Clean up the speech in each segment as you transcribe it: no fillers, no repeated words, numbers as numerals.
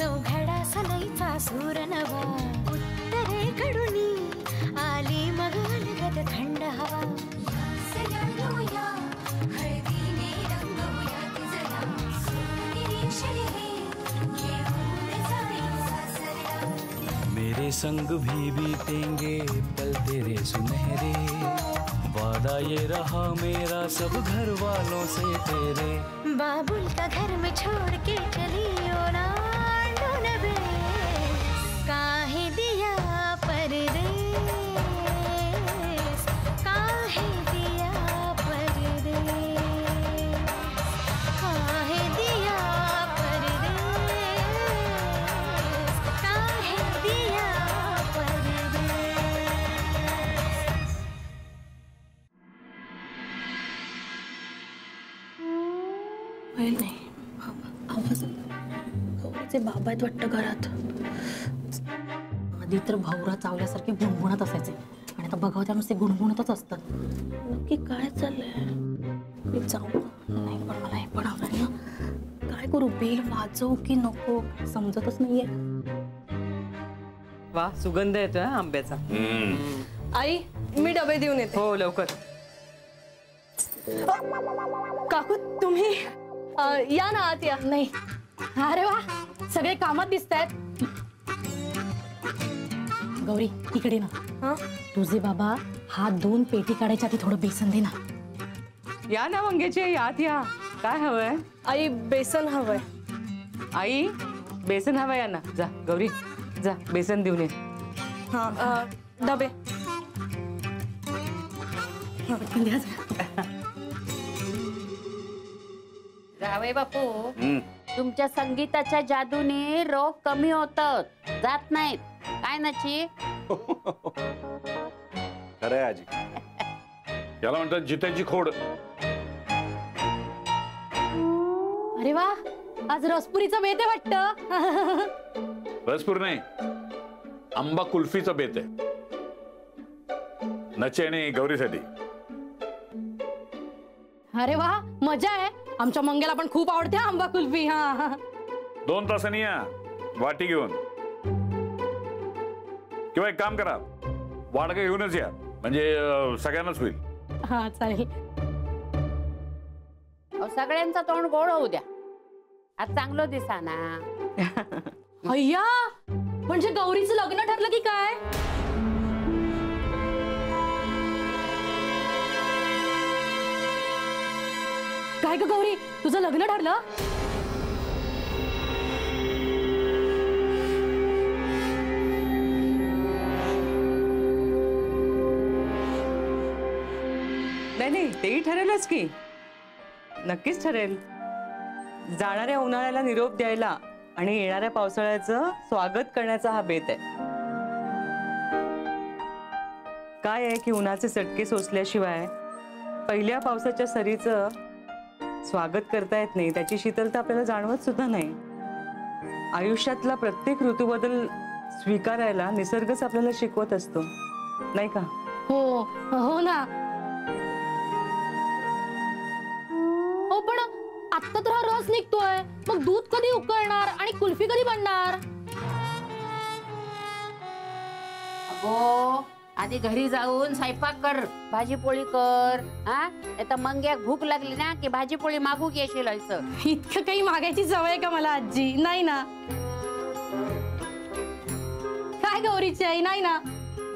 चौघडा सनईचा सूर नवा उत्तरेकडून आली मग अलगद थंड हवा मेरे संग भी बीतेंगे पल तेरे सुनहरे वादा ये रहा मेरा सब घर वालों से तेरे बाबुल का घर में छोड़ के चली ओ ना ढूंढबे काहे दिया परदेस काहे दिया परदेस काहे दिया परदेस काहे दिया परदेस। नाही आवाज गौरीचे बाबा आहेत वाटतं घरात. आधी तर भाऊरा चावल्यासारखे गुणगुणत असायचे आणि आता बघावं त्या नुसते गुणगुणतच असतात. नक्की काय चाललंय? मी जाऊ नाही पण मला हे पण हवंय ना. काय करू? बेल वाजवू की नको समजतच नाहीये. वा सुगंध येतोय आंब्याचा. आई मी डबे देऊन येते. हो लवकर. काकू तुम्ही या ना आत या. नाही अरे वा सगळे कामात दिसतायत. गौरी इकडे ना. तुझे बाबा हा 2 पेटी काढायच्या आधी थोडं बेसन दे ना. या ना मंगेचे यात या. काय हवंय? आई बेसन हवंय. आई बेसन हवंय या ना. जा गौरी जा बेसन देऊन ये. हा डबे जावई बापू तुमच्या संगीताच्या जादूने रोग कमी होतात जात नाहीत काय नाची. खरंय आजी. याला म्हणतात जित्याची खोड. अरे वा आज रसपुरीचा बेत आहे वाटतं. रसपूर नाही आंबा कुल्फीचा बेत आहे नचे आणि गौरीसाठी. अरे वा मजा आहे. आमच्या मंग्याला पण खूप आवडते आंबा कुल्फी. हा 2 तासांनी या वाटी घेऊन किंवा एक काम करा वाडगा घेऊनच या म्हणजे सगळ्यांनाच होईल. हा चालेल. सगळ्यांचा तोंड गोड होऊ द्या. आज चांगलं दिसा ना. अय्या म्हणजे गौरीचं लग्न ठरलं की काय? काय ग गौरी तुझं लग्न ठरलं? नाही तेही ठरेलच की. नक्कीच ठरेल. जाणाऱ्या उन्हाळ्याला निरोप द्यायला आणि येणाऱ्या पावसाळ्याचं स्वागत करण्याचा हा बेत आहे. काय आहे की उन्हाचे चटके सोसल्याशिवाय पहिल्या पावसाच्या सरीचं स्वागत करता येत नाही. त्याची शीतलता आपल्याला जाणवत सुद्धा नाही. आयुष्यातला प्रत्येक ऋतूबदल स्वीकारायला निसर्गच आपल्याला शिकवत असतो नाही का? हो हो ना. हो पण आता तर हा रस निघतोय मग दूध कधी उकळणार आणि कुल्फी कधी बनणार? अगो आधी घरी जाऊन स्वयंपाक कर भाजी पोळी कर. हा आता मंग्या भूक लागली ना की भाजी पोळी मागू घेशील. इतकं काही मागायची सवय का मला आजी? नाही ना. काय गौरीची आई? नाही ना.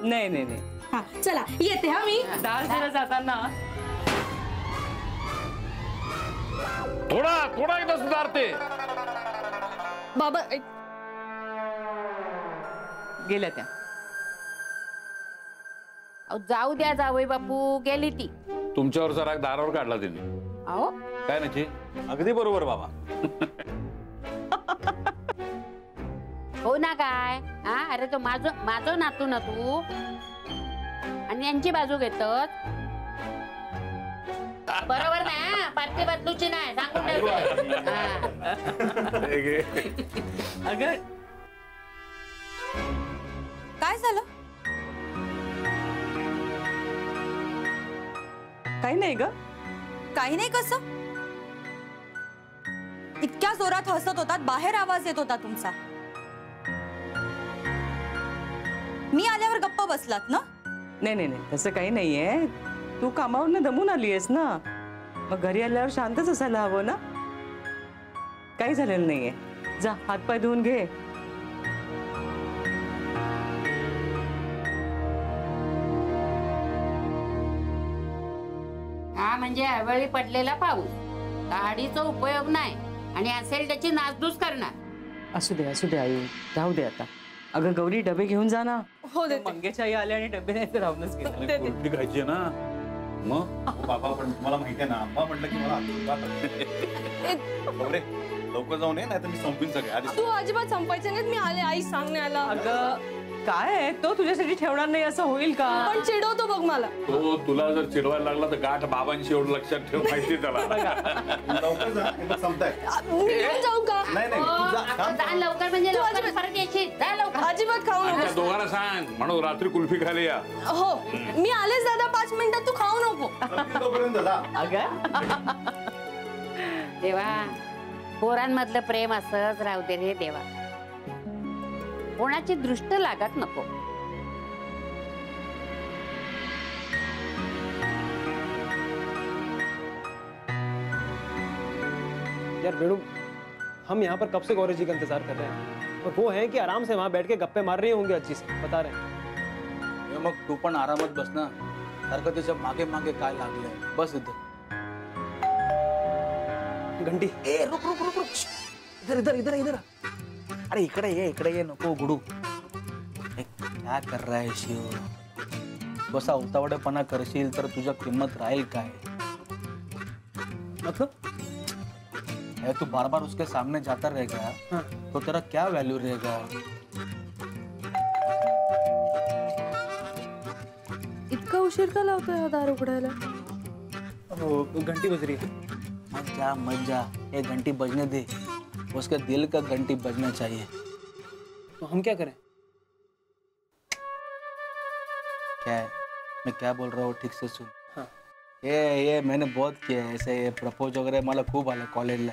नाही नाही नाही. हा चला येते. हा मी डाळ जरा जाताना थोडा एकदा सुधारते. बाबा गेल्या त्या. जाऊ द्या जावई बापू गेली ती. तुमच्यावरचा राग दारावर काढला तिने. अहो काय नची? अगदी बरोबर बाबा. हो ना काय. हा अरे तो माझं नातू ना तू आणि यांची बाजू घेतात. बरोबर ना. पार्टी बदलूची नाही सांगून अगं काय झालं? काही नाही ग. काही नाही. कसं इतक्या जोरात हसत होतात बाहेर आवाज येत होता तुमचा. मी आल्यावर गप्प बसलात ना? नाही नाही नाही, तसं काही नाहीये. तू कामावरनं दमून आली आहेस ना, मग घरी आल्यावर शांतच असायला हवं ना. काही झालेलं नाहीये. जा हातपाय धुवून घे. हा म्हणजे अवेळी पडलेला पाऊस, गाडीचा उपयोग नाही आणि असेल त्याची नासधूस करणार. असू दे आई, राहू दे आता. अगं गौरी, डबे घेऊन जा ना. हो देते. मंगेच्या आई आल्या आणि डबे नाही तर राहूनच गेले. कुल्फी खायची आहे ना. मग बाबा पण तुम्हाला माहिती आहे ना, अम्मा म्हटलं की मला लवकर जाऊन ये, नाही तर मी संपवीन सगळे आधी. तू अजिबात संपायचं नाही. मी आले, आई सांगण्याला. अगं काय आहे, तो तुझ्यासाठी ठेवणार नाही असं होईल का? पण चिडवतो बघ मला. तो तुला जर चिडवायला लागला तर गाठ बाबांशी एवढं लक्षात ठेव, माहिती त्याला. लवकर जा, हे बघ संपताय. मी घेऊन जाऊ का? नाही नाही, तू जा, आता थांब. जा लवकर, म्हणजे तू लवकर अजिबात- परत येशील. जा लवकर. अजिबात खाऊ त्या नको. दोघांना सांग म्हणून रात्री कुल्फी खायला या. हो, मी आलेच दादा, 5 मिनिटात. तू खाऊ नको. संपतील तोपर्यंत जा. अगं देवा, पोरांमधलं प्रेम असंच राहू दे रे देवा. कोणाची दृष्ट लागत नको. यार बेड़ू, हम यहाँ पर कब से गौरी जी का इंतजार कर रहे हैं, और वो है कि आराम से वहाँ बैठ के गप्पे मार रही होंगे अच्छी से, बता रहे हैं. मग तू पण आरामात बस ना. सारखं त्याच्या मागे मागे काय लागलंय, बस इथं. घंटी, ए रुक रुक रुक रुक. इधर इधर इधर इधर. अरे इकडे ये नको गुडू. क्या कर रहा है शिव? बसा उतावळेपणा करशील तर तुझ्या किंमत राहील काय? मतलब है तू बार बार उसके सामने जाता रहेगा, हाँ. तो तेरा क्या वैल्यू रहेगा? इतका उशीर का लावतोय हा दार उघडायला? वो घंटी बज रही है. मत जा, एक घंटी बजने दे. उसके दिल का घंटी बजना चाहिए. तो हम क्या करें? क्या है, मैं क्या बोल रहा हूँ ठीक से सुन. हाँ. ये मैंने बहुत किया है ऐसे. ये प्रपोज वगैरे मला खूप आलं कॉलेजला.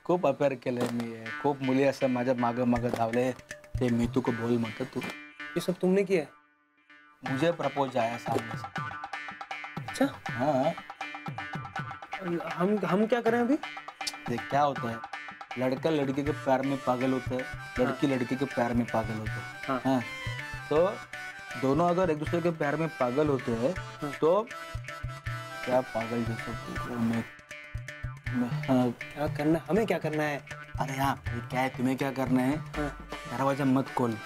खूप अफेअर केलंय मी. खूप मुली असं माझ्या मागं धावले. ते मी तू को बोल मत. तू ये सब तुमने किया है? मुझे प्रपोज आया सामने से. अच्छा. हाँ, हम क्या करें अभी? देख क्या होता है, लड़का लड़की के प्यार में पागल होता है, लड़की लड़की के प्यार में पागल होता है. हाँ. हाँ, तो दोनों अगर एक दूसरे के प्यार में पागल होते हैं तो क्या पागल जैसा हाँ. क्या करना है? हमें क्या करना है? अरे हाँ, ये क्या है, तुम्हें क्या करना है? हाँ. दरवाजा मत खोल.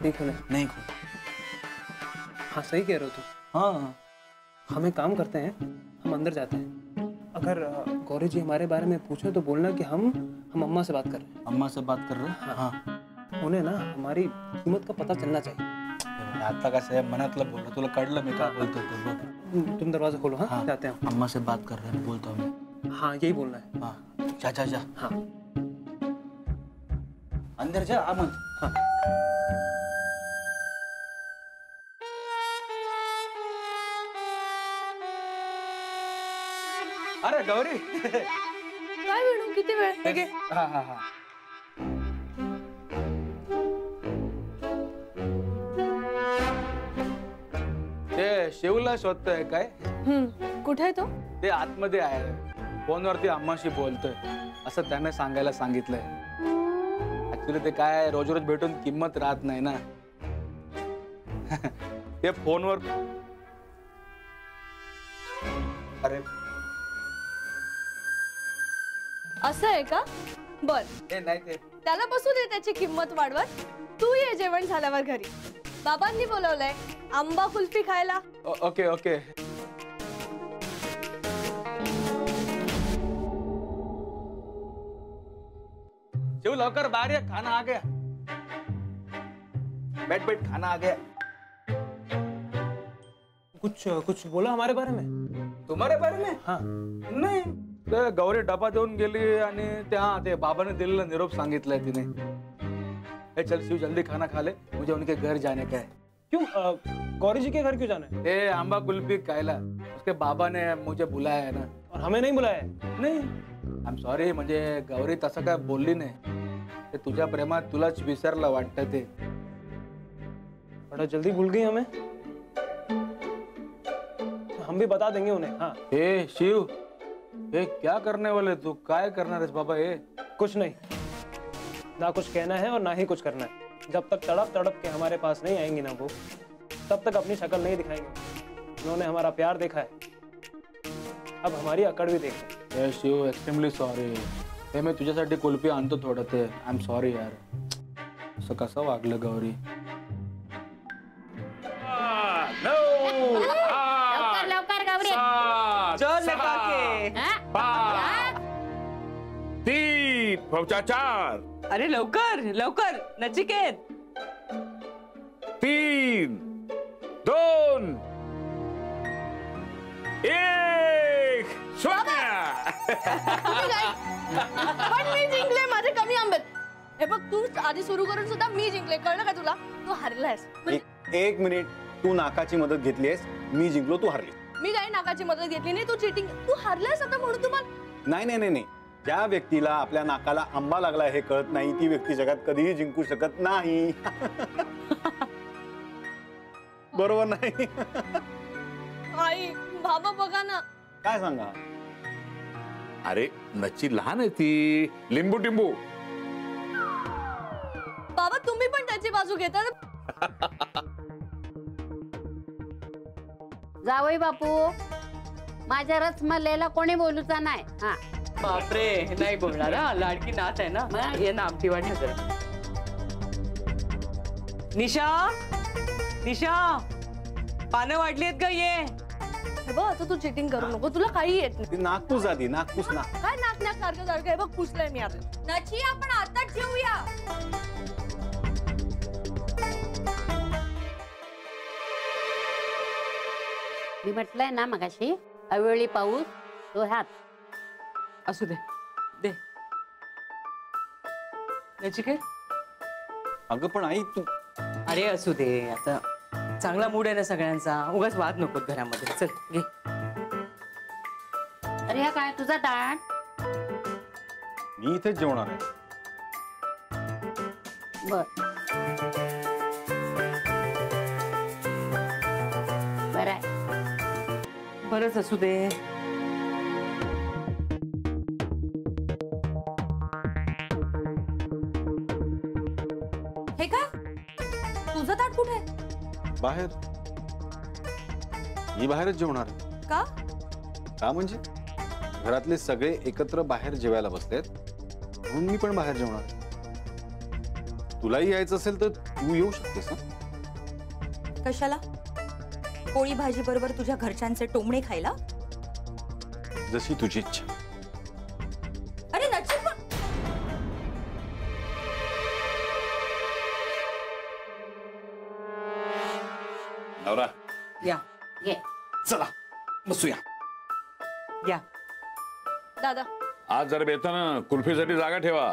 नहीं खोले? नहीं खोल. हाँ सही कह रहे हो तुम. हाँ, हम एक काम करते हैं, हम अंदर जाते हैं. अगर गौरी जी हमारे बारे में पूछे तो बोलना कि हम अम्मा से बात कर रहे हैं. अम्मा से बात कर रहे हैं. हाँ, उन्हें ना हमारी कीमत का पता चलना चाहिए. आता कसं आहे, मनातलं बोललो. तुला कळलं मी काय बोलतो ते. तुम दरवाजा खोलो. हाँ, हाँ, जाते हैं. अम्मा से बात कर रहे हैं बोलता हूँ मैं. हाँ यही बोलना है. हाँ, जा जा जा. हाँ. अंदर जा. मत. हाँ. अरे गौरी. काय वेणू, किती वेळ? हे घे. हा हा हा. ते शिवला शोधतोय काय? कुठे आहे तो? ते आतमध्ये आहे. फोनवरती अम्माशी बोलतोय असं त्याने सांगायला सांगितलंय. ऍक्च्युली ते काय रोज रोज भेटून किंमत राहत नाही ना. ते फोनवर. अरे असं आहे का? बर, ते नाही ते. त्याला बसू दे त्याची किंमत वाढवत. तू ये जेवण झाल्यावर घरी. बाबांनी बोलवलंय आंबा कुल्फी खायला. Okay okay. शिव लवकर बाहर ये, खाना आ गया. बैठ बैठ, खाना आ गया. कुछ बोला हमारे बारे में? तुम्हारे बारे में? हाँ. नाही, ते गौरी डबा देऊन गेली आणि ते बाबाने दिलेला निरोप सांगितलाय तिने. ए चल शिव, जल्दी खाना खा ले, मुझे उनके घर जाने का है. क्यों? गौरी जी के घर क्यों जाना है? ए आंबा कुल्फी खायला. उसके बाबा ने मुझे बुलाया है ना. और हमें नहीं बुलाया है? नाही, आय एम सॉरी. म्हणजे गौरी तसं काय बोलली नाही. ते तुझ्या प्रेमात तुलाच विसरला वाटतं ते. बड़ा जल्दी भूल गई हमें। हम भी बता देंगे उन्हें। हाँ ए शिव, ए क्या करने वाले तू? काय करणार आहेस बाबा? ए कुछ नहीं, ना कुछ कहना है और ना ही कुछ करना है। जब तक तड़प तड़प के हमारे पास नहीं आएंगी ना वो, तब तक अपनी शक्ल नहीं दिखाएंगे। उन्होंने हमारा प्यार देखा है, अब हमारी अकड़ भी देख। ए शिव, एक्सट्रीमली सॉरी। हे मी तुझ्यासाठी कुल्फी आणतो थोडं ते। आय एम सॉरी यार, असं कसं वागलं गौरी? लवकर लवकर गौरी. चल लगा के. हा? 3 फौजा 4 अरे लवकर लवकर नचिकेत. 3 2 1 सोन्या. पण मी जिंकले, माझे कमी आंबेत. हे बघ, तू आधी सुरू करून सुद्धा मी जिंकले, कळलं का तुला? तू हरलायस. एक मिनिट, तू नाकाची मदत घेतलीस, मी जिंकलो, तू हरली. मी काही नाकाची मदत घेतली नाही, तू चिटिंग. तू हरलायस आता म्हणून तुम्हाला. नाही नाही नाही नाही, ज्या व्यक्तीला आपल्या नाकाला आंबा लागला हे कळत नाही, ती व्यक्ती जगात कधीही जिंकू शकत नाही. बरोबर नाही? आई बाबा बघा ना. काय सांगा? अरे नच्ची लहान आहे ती. लिंबू टिंबू. बाबा तुम्ही पण त्याची बाजू घेता ना. जावई बापू, माझ्या रसमलेला कोणी बोलूचा नाही. हा बापरे, नाही बोलणार हा. लाडकी नात आहे ना. ये ना आमटी वाट जरा. निशा, निशा, पानं वाढलीत का? ये. हे बघ, आता तू चिटिंग करू नको, तुला काही येत नाही. ती नागपूस आधी, नागपूस ना. काय नाक नाक सारखं सारखं. हे बघ, पुसलंय मी आता. नची, आपण आताच जेऊया. मी म्हटलंय ना मगाशी, अवेळी पाऊस तो ह्यात. असू दे, दे नचिकेत. अगं पण आई तू. अरे असू दे, आता चांगला मूड आहे ना सगळ्यांचा. उगाच वाद नको घरामध्ये. चल घे. अरे हा काय तुझा ताट? मी इथेच जेवणार आहे. बर बरं आहे. बरंच असू दे. हे काय? तुझं ताट कुठे आहे? बाहेर. मी बाहेरच जेवणार आहे. का? का म्हणजे घरातले सगळे एकत्र बाहेर जेवायला बसलेत, म्हणून मी पण बाहेर जेवणार आहे. तुलाही यायचं असेल तर तू येऊ शकतेस ना. कशाला? पोळी भाजी बरोबर तुझ्या घरच्यांचे टोमणे खायला? जशी तुझी इच्छा. अरे नचित पण. नवरा या घे. चला बसूया. या. दादा आज जरा बेताना कुल्फीसाठी जागा ठेवा.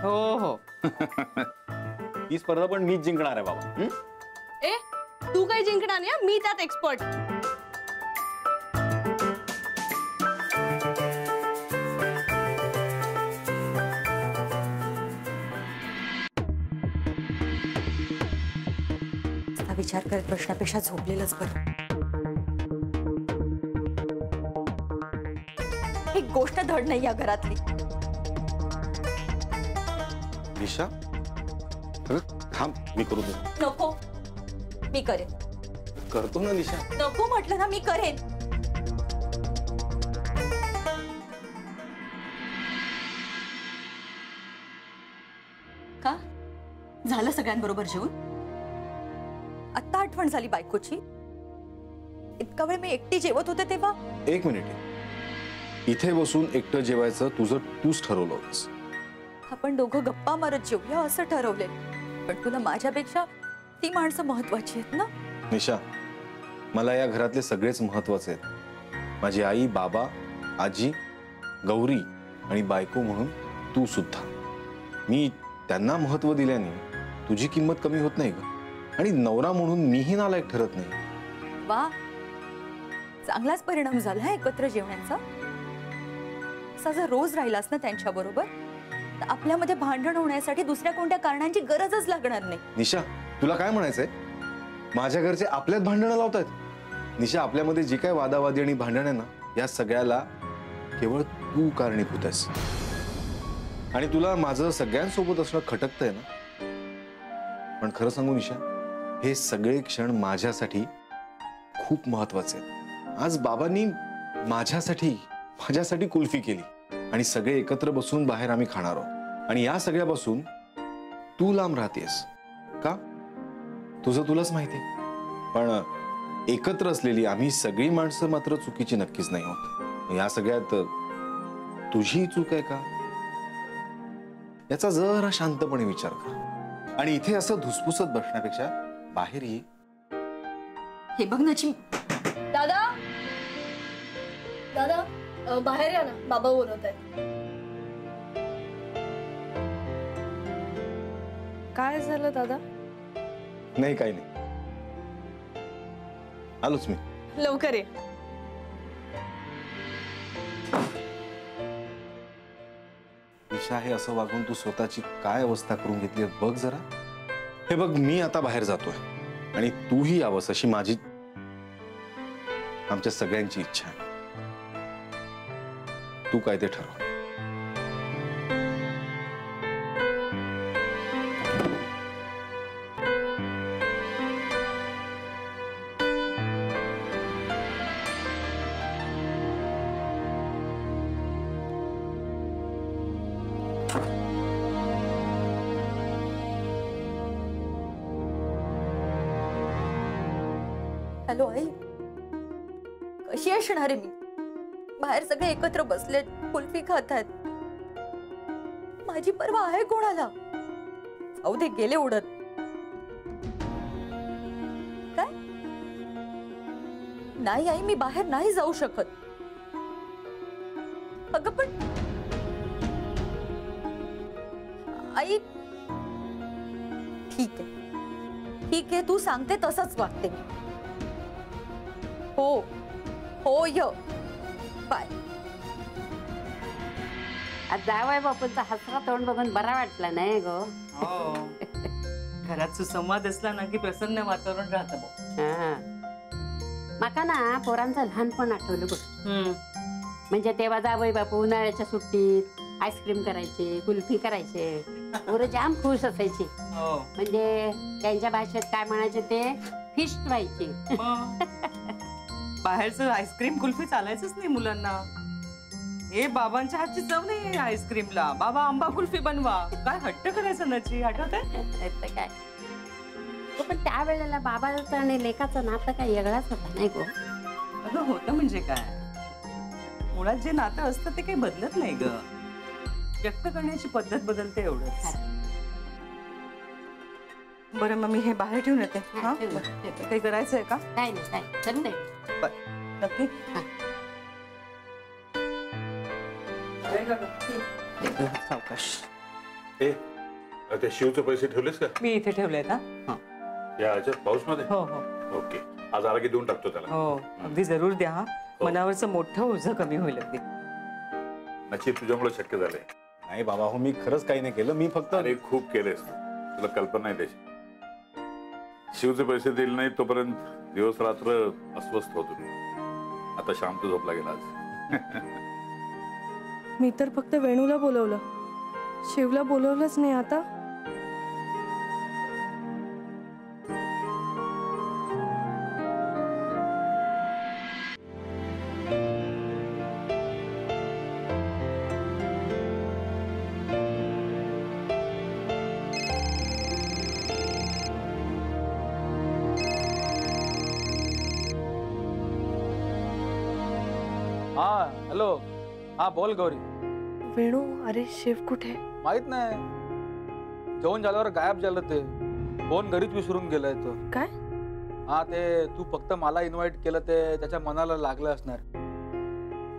हो हो. ही स्पर्धा पण मीच जिंकणार आहे बाबा. हं? ए, तू काही जिंकणार नाही, मी त्यात एक्सपर्ट. विचार करत बसण्यापेक्षा झोपलेलंच बरं. एक गोष्ट धड नाही या घरातली. निशा, अगं थांब, मी करू दे. नको, मी करेन. करतो ना निशा. नको म्हटलं ना, मी करेन. का झालं सगळ्यांबरोबर जेवून? आता आठवण झाली बायकोची? इतका वेळ मी एकटी जेवत होते तेव्हा? एक मिनिट. इथे बसून एकटं जेवायचं तुझं तूच ठरवलं होतंस. आपण दोघं गप्पा मारत जेवूया असं ठरवले, पण तुला माझ्यापेक्षा ती माणसं महत्वाची आहेत ना. निशा, मला या घरातले सगळेच महत्वाचे आहेत. माझी आई, बाबा, आजी, गौरी आणि बायको म्हणून तू सुद्धा. मी त्यांना महत्व दिल्याने तुझी किंमत कमी होत नाही ग. आणि नवरा म्हणून मीही नालायक ठरत नाही. वा, चांगलाच परिणाम झाला एकत्र जेवण्याचा. असा जर रोज राहिलास ना त्यांच्या बरोबर, तर आपल्यामध्ये भांडण होण्यासाठी दुसऱ्या कोणत्या कारणांची गरजच लागणार नाही. निशा, तुला काय म्हणायचंय? माझ्या घरचे आपल्यात भांडणं लावतायत. निशा, आपल्यामध्ये जी काय वादावादी आणि भांडण आहे ना, या सगळ्याला केवळ तू कारणीभूत आहेस. आणि तुला माझं सगळ्यांसोबत असणं खटकतंय ना. पण खरं सांगू निशा, हे सगळे क्षण माझ्यासाठी महत्वाचे आहेत. आज बाबांनी माझ्यासाठी कुल्फी केली आणि सगळे एकत्र बसून बाहेर आम्ही खाणार आहोत. आणि या सगळ्यापासून तू लांब राहतेस का? तुलाच माहिती. पण एकत्र असलेली आम्ही सगळी माणसं मात्र चुकीची नक्कीच नाही होत. या सगळ्यात तुझी चूक आहे का? याचा जरा शांतपणे विचार कर. आणि इथे असं धुसफुसत बसण्यापेक्षा बाहेर ये. हे बघ नाची. दादा दादा बाहेर या ना, बाबा बोलत आहेत. काय झालं दादा? नाही, काही नाही, आलोच मी. लवकर ये. निशा, हे असं वागून तू स्वतःची काय अवस्था करून घेतली बघ जरा. हे बघ, मी आता बाहेर जातोय आणि तूही यावंस अशी माझी, आमच्या सगळ्यांची इच्छा आहे. तू काय ते ठरव. हॅलो आई, कशी असणार आहे मी? बाहेर सगळे एकत्र बसले, कुल्फी खात आहेत. माझी परवा आहे कोणाला? जाऊ दे, गेले उडत. काय? नाही आई, मी बाहेर नाही जाऊ शकत. अगं पण आई, ठीक आहे, तू सांगते तसंच वागते मी. हो य बाय. आज जावई बापूंचा हसरा तोंड बघून बरा वाटला नाही गो. घरात सुसंवाद असला ना की प्रसन्न वातावरण राहतं बघ. माका ना पोरांचं लहानपण आठवलं बघ. म्हणजे तेव्हा जावई बापू उन्हाळ्याच्या सुट्टीत आईस्क्रीम करायचे, कुल्फी करायचे, पोरं जाम खुश असायची. म्हणजे त्यांच्या भाषेत काय म्हणायचे ते फिस्ट व्हायचे. बाहेरचं आईस्क्रीम कुल्फी चालायचंच नाही मुलांना. हे बाबांच्या हातची चव नाही आईस्क्रीमला. बाबा आंबा कुल्फी बनवा, काय हट्ट करायचं नची, आठवत आहे काय? पण त्यावेळेला बाबाचं आणि लेकाचं नातं काय वेगळाच होता नाही गो. अगं होतं म्हणजे काय, मुळात जे नातं असतं ते काही बदलत नाही ग. व्यक्त करण्याची पद्धत बदलते एवढंच. बरं मग मी हे बाहेर ठेवून येते. काही करायचंय का? काय नाही, चल नाही. नक्की. सावकाश. ते शिवचे पैसे ठेवलेस का? मी इथे ठेवले ना. या पाऊस मध्ये. हो. ओके, आज आला की देऊन टाकतो त्याला. हो, अगदी जरूर द्या. मनावरचं मोठं ओझं कमी होईल अगदी. नक्की तुझ्यामुळे शक्य झालंय. नाही बाबा, हो, मी खरंच काही नाही केलं. मी फक्त अरे खूप केलेस, तुला कल्पना नाही त्याची. शिवचे पैसे दिले नाही तोपर्यंत दिवस रात्र अस्वस्थ होतो. आता शांत झोपला गेला आज. मी तर फक्त वेणूला बोलवलं, शिवला बोलवलंच नाही. आता हा हॅलो. हा बोल गौरी. वेणू, अरे शिव कुठे? माहित नाही, जेवण झाल्यावर गायब झालं. ते फोन घरीच विसरून गेलाय तो. काय? हा, ते तू फक्त मला इन्व्हाइट केलं ते त्याच्या मनाला लागलं असणार.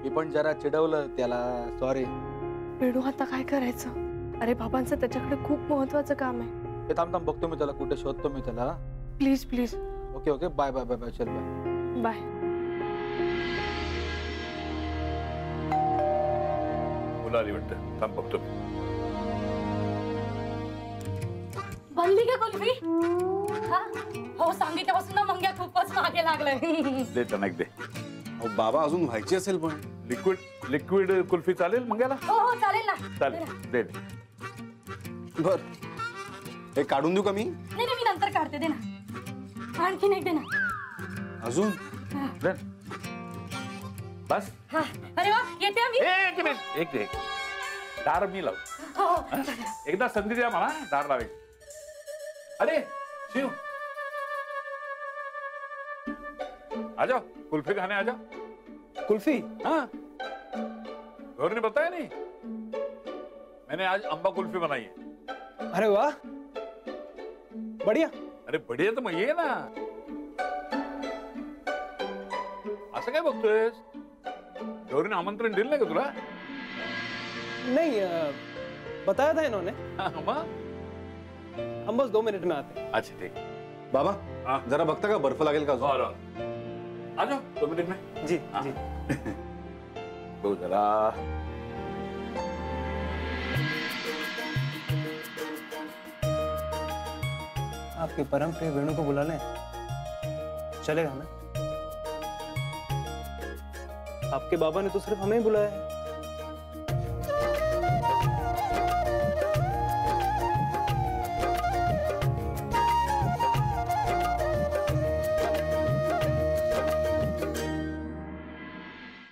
मी पण जरा चिडवलं त्याला, सॉरी. वेणू, आता काय करायचं? अरे बाबांचं त्याच्याकडे खूप महत्वाचं काम आहे. ते थांब बघतो मी त्याला, कुठे शोधतो मी त्याला. Please please. Okay, bye bye bye bye. चल बाय बाय. मुलं आली वाटतं, थांब बघतो. आवडली का कुल्फी? हा? हो, सांगितल्यापासून ना मंग्या खूपच मागे लागलाय. दे टणक दे. अहो, बाबा अजून व्हायची असेल पण. लिक्विड कुल्फी चालेल मंग्याला? हो हो चालेल ना. चालेल दे दे. बर हे काढून देऊ का मी? नाही नाही, मी नंतर काढते. दे ना, आणखीन एक दे ना. अजून दे. बस. हा, अरे वा, येते आम्ही. एक मिनिट, एक दार मी लाव. हो. एकदा संधी द्या मला दार लावे. अरे शिव, आ जाओ कुल्फी खाने आ जाओ. कुल्फी? हाँ, गौर ने बताया नहीं, मैंने आज अंबा कुल्फी बनाई है. अरे वाह, बढ़िया. अरे बढ़िया तर मग ये ना. असं काय बघतोयस? गौरीने आमंत्रण दिलं नाही का तुला? नहीं, बताया था इन्होंने. मग हम बस 2 मिनट में आते हैं. अच्छा ठीक. बाबा हाँ. जरा बघता का बर्फ लागेल का अजून? और आ जाओ 2 मिनट में. जी हाँ. जी. तो जरा आपके परम प्रिय वेणु को बुला लें, चलेगा ना? आपके बाबा ने तो सिर्फ हमें ही बुलाया है.